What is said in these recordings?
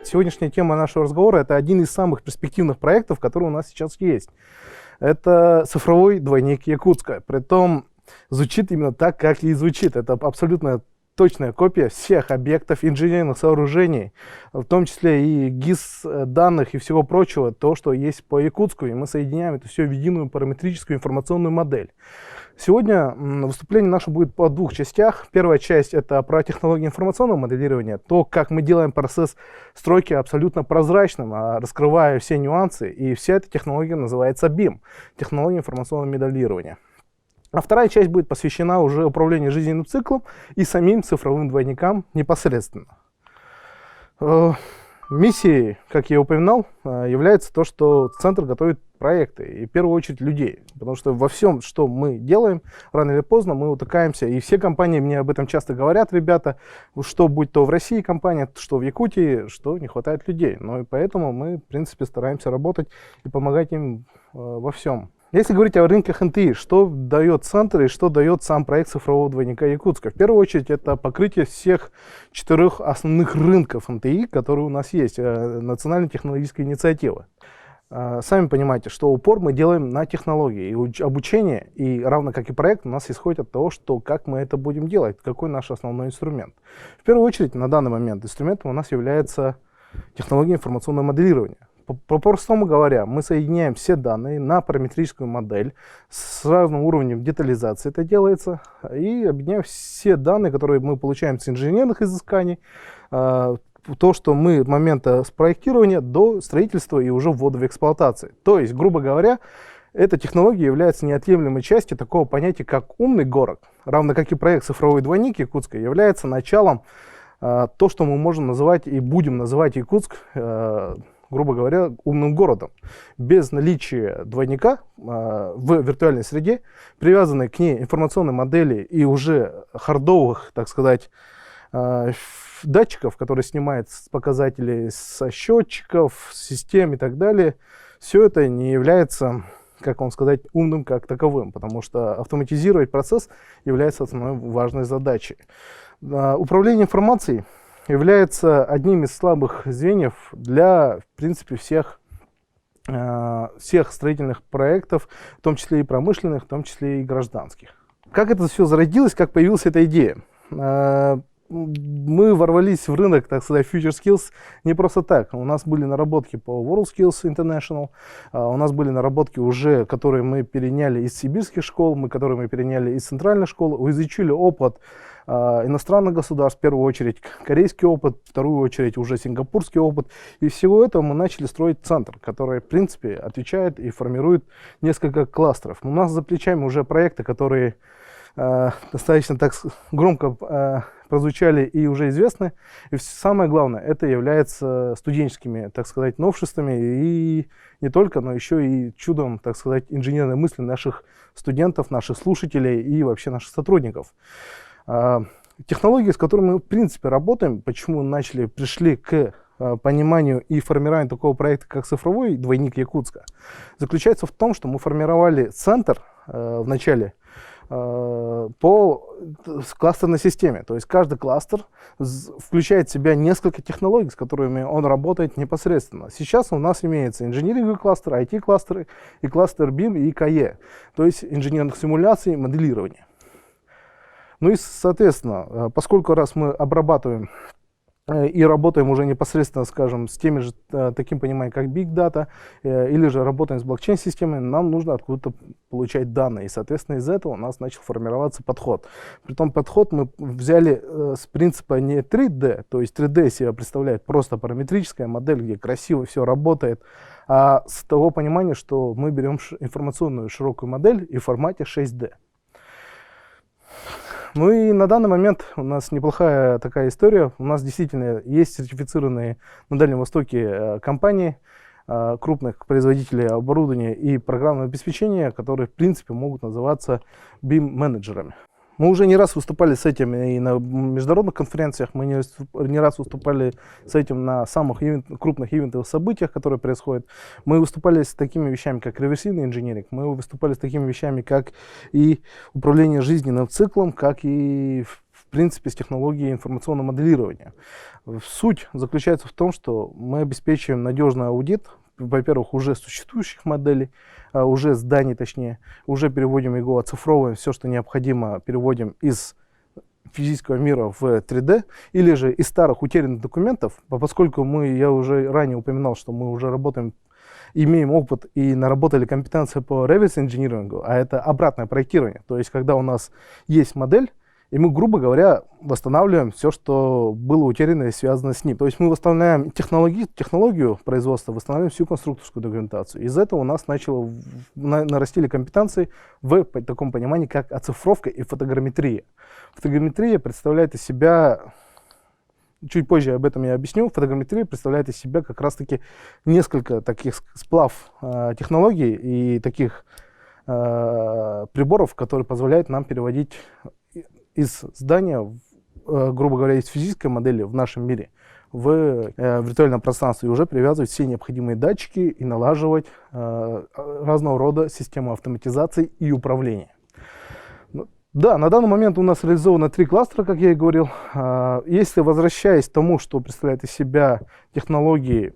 сегодняшняя тема нашего разговора – это один из самых перспективных проектов, которые у нас сейчас есть. Это цифровой двойник Якутска. Притом звучит именно так, как и звучит. Это абсолютно точная копия всех объектов инженерных сооружений, в том числе и ГИС данных и всего прочего, то, что есть по Якутску. И мы соединяем это все в единую параметрическую информационную модель. Сегодня выступление наше будет по двух частях. Первая часть – это про технологии информационного моделирования, то, как мы делаем процесс стройки абсолютно прозрачным, раскрывая все нюансы. И вся эта технология называется BIM – технология информационного моделирования. А вторая часть будет посвящена уже управлению жизненным циклом и самим цифровым двойникам непосредственно. Миссией, как я упоминал, является то, что Центр готовит проекты, и в первую очередь людей. Потому что во всем, что мы делаем, рано или поздно мы утыкаемся. И все компании мне об этом часто говорят, ребята, что будь то в России компания, что в Якутии, что не хватает людей. Но и поэтому мы, в принципе, стараемся работать и помогать им во всем. Если говорить о рынках НТИ, что дает Центр и что дает сам проект цифрового двойника Якутска? В первую очередь, это покрытие всех 4 основных рынков НТИ, которые у нас есть, национальной технологической инициативы. Сами понимаете, что упор мы делаем на технологии и обучение, и равно как и проект, у нас исходит от того, что как мы это будем делать, какой наш основной инструмент. В первую очередь, на данный момент инструментом у нас является технология информационного моделирования. По-простому говоря, мы соединяем все данные на параметрическую модель с разным уровнем детализации, это делается, и объединяем все данные, которые мы получаем с инженерных изысканий, то, что мы от момента спроектирования до строительства и уже ввода в эксплуатацию. То есть, грубо говоря, эта технология является неотъемлемой частью такого понятия, как умный город, равно как и проект «Цифровой двойник Якутска» является началом то, что мы можем называть и будем называть Якутск, грубо говоря, умным городом. Без наличия двойника в виртуальной среде, привязанной к ней информационной модели и уже хардовых, так сказать, датчиков, которые снимают показатели со счетчиков, систем и так далее, все это не является, как вам сказать, умным как таковым, потому что автоматизировать процесс является основной важной задачей. Управление информацией является одним из слабых звеньев для, в принципе, всех строительных проектов, в том числе и промышленных, в том числе и гражданских. Как это все зародилось, как появилась эта идея? Мы ворвались в рынок, так сказать, FutureSkills не просто так. У нас были наработки по WorldSkills International, у нас были наработки уже, которые мы переняли из сибирских школ, которые мы переняли из центральных школ, изучили опыт иностранных государств, в первую очередь корейский опыт, в вторую очередь уже сингапурский опыт. И из всего этого мы начали строить центр, который, в принципе, отвечает и формирует несколько кластеров. У нас за плечами уже проекты, которые достаточно так громко прозвучали и уже известны. И самое главное, это является студенческими, так сказать, новшествами и не только, но еще и чудом, так сказать, инженерной мысли наших студентов, наших слушателей и вообще наших сотрудников. Технологии, с которыми мы, в принципе, работаем, почему пришли к пониманию и формированию такого проекта, как цифровой двойник Якутска, заключается в том, что мы формировали центр в начале по кластерной системе. То есть каждый кластер включает в себя несколько технологий, с которыми он работает непосредственно. Сейчас у нас имеется инжиниринговый кластер, IT-кластеры и кластер BIM и КЕ, то есть инженерных симуляций и моделирования. Ну и, соответственно, поскольку раз мы обрабатываем и работаем уже непосредственно, скажем, с теми же, таким пониманием, как Big Data, или же работаем с блокчейн-системой, нам нужно откуда-то получать данные. И, соответственно, из этого у нас начал формироваться подход. Притом подход мы взяли с принципа не 3D, то есть 3D себя представляет просто параметрическая модель, где красиво все работает, а с того понимания, что мы берем информационную широкую модель и в формате 6D. Ну и на данный момент у нас неплохая такая история. У нас действительно есть сертифицированные на Дальнем Востоке компании, крупных производителей оборудования и программного обеспечения, которые в принципе могут называться BIM-менеджерами. Мы уже не раз выступали с этим и на международных конференциях, мы не раз выступали с этим на самых крупных ивентовых событиях, которые происходят. Мы выступали с такими вещами, как реверсивный инженеринг, мы выступали с такими вещами, как и управление жизненным циклом, как и, в принципе, с технологией информационного моделирования. Суть заключается в том, что мы обеспечиваем надежный аудит, во-первых, уже существующих моделей, уже зданий, точнее, уже переводим его, оцифровываем все, что необходимо, переводим из физического мира в 3D, или же из старых утерянных документов, поскольку я уже ранее упоминал, что мы уже работаем, имеем опыт и наработали компетенции по реверс-инжинирингу, а это обратное проектирование, то есть когда у нас есть модель, и мы, грубо говоря, восстанавливаем все, что было утеряно и связано с ним. То есть мы восстанавливаем технологию производства, восстанавливаем всю конструкторскую документацию. Из этого у нас нарастили компетенции в таком понимании, как оцифровка и фотограмметрия. Фотограмметрия представляет из себя, чуть позже об этом я объясню, фотограмметрия представляет из себя как раз-таки несколько таких сплав технологий и таких приборов, которые позволяют нам переводить из здания, грубо говоря, из физической модели в нашем мире в виртуальном пространстве и уже привязывать все необходимые датчики и налаживать разного рода системы автоматизации и управления. Да, на данный момент у нас реализовано 3 кластера, как я и говорил. Если возвращаясь к тому, что представляет из себя технологии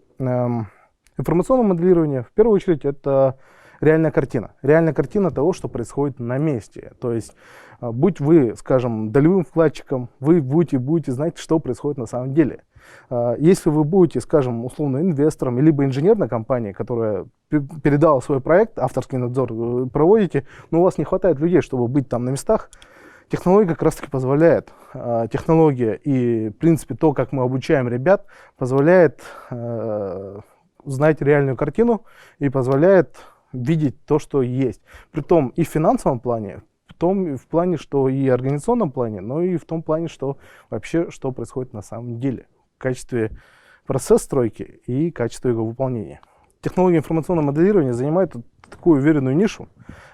информационного моделирования, в первую очередь это реальная картина. Реальная картина того, что происходит на месте. То есть, будь вы, скажем, долевым вкладчиком, вы будете знать, что происходит на самом деле. Если вы будете, скажем, условно инвестором, либо инженерной компанией, которая передала свой проект, авторский надзор проводите, но у вас не хватает людей, чтобы быть там на местах, технология как раз-таки позволяет. Технология и, в принципе, то, как мы обучаем ребят, позволяет знать реальную картину и позволяет видеть то, что есть. Притом и в финансовом плане, в плане, что и в организационном плане, но и в том плане, что вообще, что происходит на самом деле в качестве процесса стройки и качества его выполнения. Технология информационного моделирования занимает такую уверенную нишу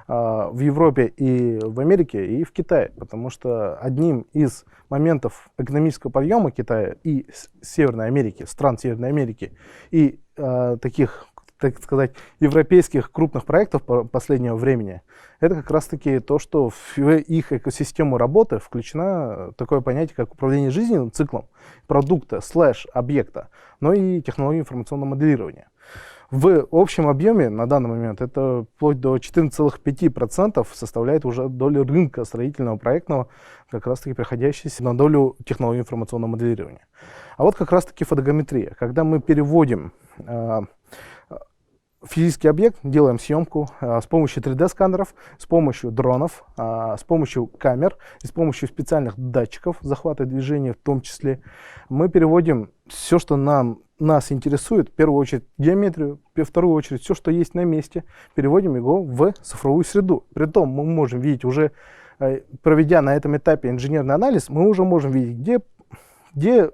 в Европе и в Америке, и в Китае, потому что одним из моментов экономического подъема Китая и Северной Америки, стран Северной Америки, и таких, так сказать, европейских крупных проектов последнего времени, это как раз-таки то, что в их экосистему работы включено такое понятие, как управление жизненным циклом продукта / объекта, но и технологии информационного моделирования. В общем объеме на данный момент это вплоть до 14,5% составляет уже доля рынка строительного проектного, как раз-таки приходящаяся на долю технологий информационного моделирования. А вот как раз-таки фотограмметрия. Когда мы переводим физический объект, делаем съемку с помощью 3D-сканеров, с помощью дронов, с помощью камер и с помощью специальных датчиков захвата движения в том числе. Мы переводим все, что нас интересует, в первую очередь геометрию, в вторую очередь все, что есть на месте, переводим его в цифровую среду. Притом мы можем видеть уже, проведя на этом этапе инженерный анализ, мы уже можем видеть, где,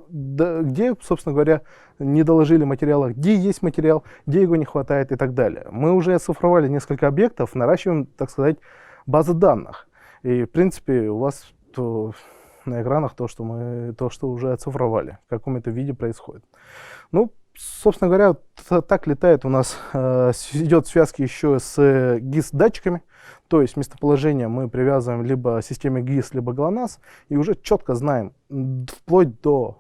собственно говоря, не доложили материала, где есть материал, где его не хватает и так далее. Мы уже оцифровали несколько объектов, наращиваем, так сказать, базы данных. И, в принципе, у вас на экранах то, что уже оцифровали, в каком это виде происходит. Ну, собственно говоря, так летает у нас, идет связки еще с GIS-датчиками. То есть местоположение мы привязываем либо к системе GIS, либо GLONASS, и уже четко знаем, вплоть до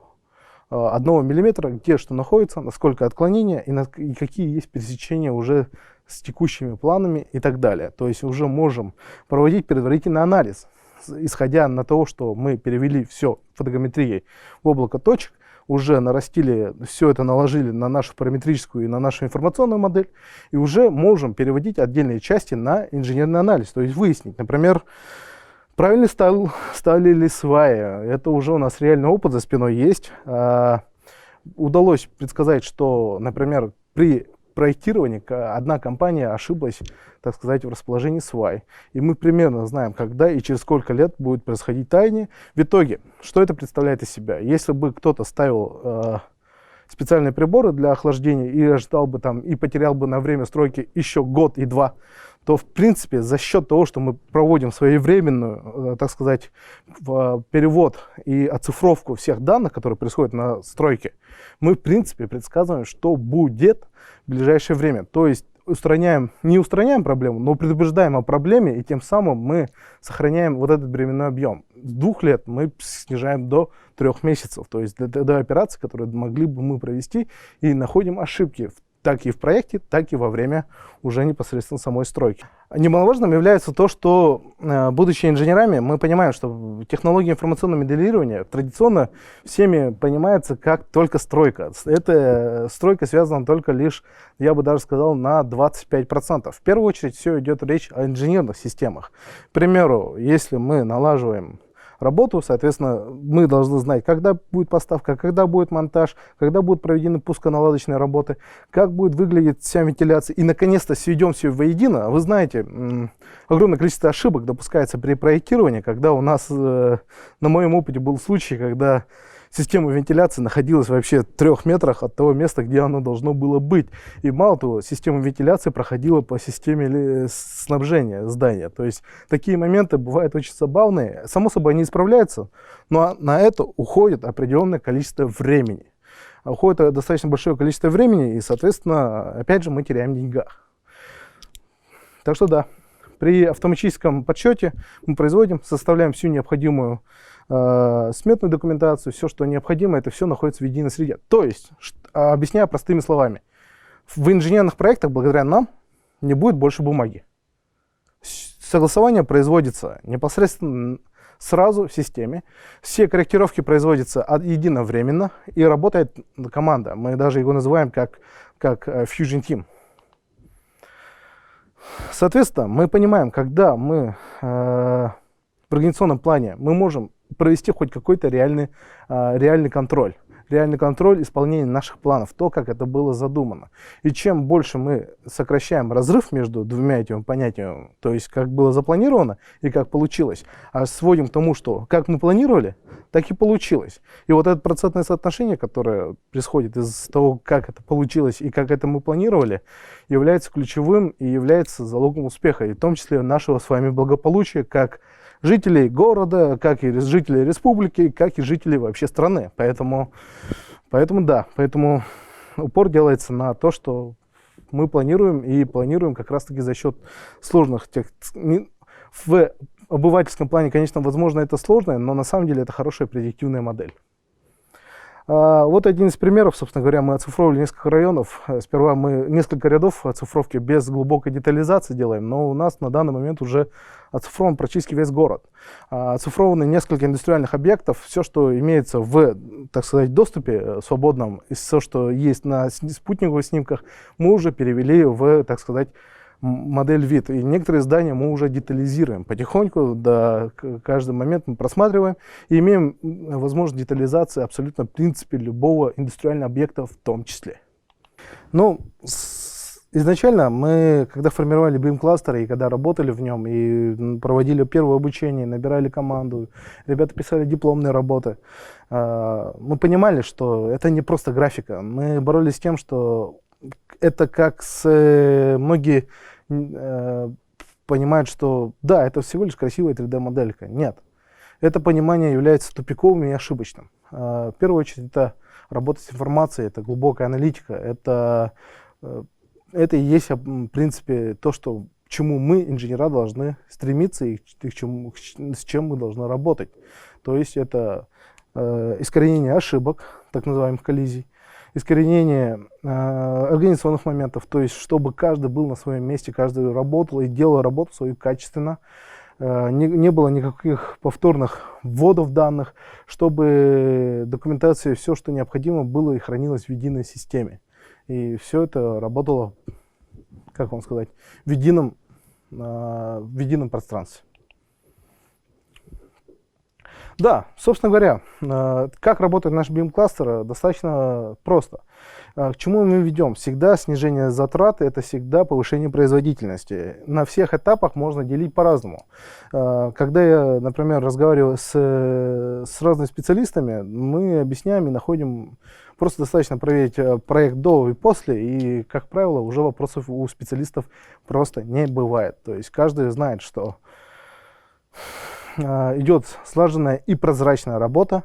1 миллиметра, где что находится, насколько отклонения и какие есть пересечения уже с текущими планами и так далее. То есть уже можем проводить предварительный анализ, исходя на то, что мы перевели все фотограмметрией в облако точек, уже нарастили, все это наложили на нашу параметрическую и на нашу информационную модель, и уже можем переводить отдельные части на инженерный анализ, то есть выяснить, например, правильно стали ли сваи. Это уже у нас реальный опыт за спиной есть. Удалось предсказать, что, например, при проектировании одна компания ошиблась, так сказать, в расположении свай. И мы примерно знаем, когда и через сколько лет будет происходить таяние. В итоге, что это представляет из себя? Если бы кто-то ставил специальные приборы для охлаждения и ожидал бы там, и потерял бы на время стройки еще год и 2, то, в принципе, за счет того, что мы проводим своевременную, так сказать, перевод и оцифровку всех данных, которые происходят на стройке, мы, в принципе, предсказываем, что будет в ближайшее время. То есть не устраняем проблему, но предупреждаем о проблеме, и тем самым мы сохраняем вот этот временной объем. С 2 лет мы снижаем до 3 месяцев, то есть до операций, которые могли бы мы провести, и находим ошибки так и в проекте, так и во время уже непосредственно самой стройки. Немаловажным является то, что, будучи инженерами, мы понимаем, что технология информационного моделирования традиционно всеми понимается как только стройка. Эта стройка связана только лишь, я бы даже сказал, на 25%. В первую очередь все идет речь о инженерных системах. К примеру, если мы налаживаем работу, соответственно, мы должны знать, когда будет поставка, когда будет монтаж, когда будут проведены пусконаладочные работы, как будет выглядеть вся вентиляция. И, наконец-то, сведем все воедино. Вы знаете, огромное количество ошибок допускается при проектировании, когда у нас, на моем опыте, был случай, когда система вентиляции находилась вообще в 3 метрах от того места, где оно должно было быть. И мало того, система вентиляции проходила по системе снабжения здания. То есть такие моменты бывают очень забавные. Само собой, они исправляются, но на это уходит определенное количество времени. Уходит достаточно большое количество времени, и, соответственно, опять же, мы теряем в деньгах. Так что да, при автоматическом подсчете мы производим, составляем всю необходимую сметную документацию, все, что необходимо, это все находится в единой среде. То есть, объясняя простыми словами, в инженерных проектах, благодаря нам, не будет больше бумаги. Согласование производится непосредственно сразу в системе. Все корректировки производятся единовременно, и работает команда. Мы даже его называем как Fusion Team. Соответственно, мы понимаем, когда мы в организационном плане мы можем провести хоть какой-то реальный контроль. Реальный контроль исполнения наших планов, то, как это было задумано. И чем больше мы сокращаем разрыв между двумя этими понятиями, то есть как было запланировано и как получилось, а сводим к тому, что как мы планировали, так и получилось. И вот это процентное соотношение, которое происходит из того, как это получилось и как это мы планировали, является ключевым и является залогом успеха, и в том числе нашего с вами благополучия, как жителей города, как и жителей республики, как и жителей вообще страны. Поэтому упор делается на то, что мы планируем, и планируем как раз-таки за счет сложных в обывательском плане, конечно, возможно, это сложно, но на самом деле это хорошая предиктивная модель. Вот один из примеров, собственно говоря, мы оцифровали несколько районов. Сперва мы несколько рядов оцифровки без глубокой детализации делаем, но у нас на данный момент уже оцифрован практически весь город. Оцифрованы несколько индустриальных объектов. Все, что имеется в, так сказать, доступе свободном, и все, что есть на спутниковых снимках, мы уже перевели в, так сказать, модель вид. И некоторые здания мы уже детализируем потихоньку, да, каждый момент мы просматриваем и имеем возможность детализации абсолютно в принципе любого индустриального объекта в том числе. Ну, изначально мы, когда формировали BIM-кластер и когда работали в нем и проводили первое обучение, набирали команду, ребята писали дипломные работы, мы понимали, что это не просто графика. Мы боролись с тем, что это как многие понимают, что да, это всего лишь красивая 3D-моделька. Нет. Это понимание является тупиковым и ошибочным. В первую очередь это работа с информацией, это глубокая аналитика, это и есть, в принципе, то, к чему мы, инженера, должны стремиться и с чем мы должны работать. То есть это искоренение ошибок, так называемых коллизий, искоренение организационных моментов, то есть чтобы каждый был на своем месте, каждый работал и делал работу свою качественно, не было никаких повторных вводов данных, чтобы документация, все, что необходимо, было и хранилось в единой системе. И все это работало, как вам сказать, в едином пространстве. Да, собственно говоря, как работает наш BIM-кластер, достаточно просто. К чему мы ведем? Всегда снижение затрат, это всегда повышение производительности. На всех этапах можно делить по-разному. Когда я, например, разговариваю с разными специалистами, мы объясняем и находим, просто достаточно проверить проект до и после, и, как правило, уже вопросов у специалистов просто не бывает. То есть каждый знает, что идет слаженная и прозрачная работа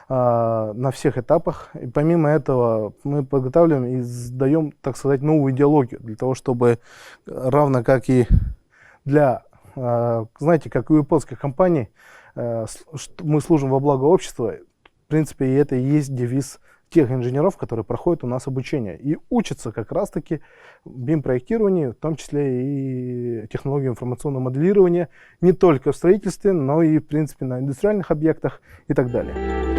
на всех этапах. И помимо этого мы подготавливаем и создаем, так сказать, новую идеологию для того, чтобы равно как и для, знаете, как и у японских компаний, мы служим во благо общества. В принципе, и это и есть девиз тех инженеров, которые проходят у нас обучение и учатся как раз-таки BIM-проектированию, в том числе и технологии информационного моделирования, не только в строительстве, но и, в принципе, на индустриальных объектах и так далее.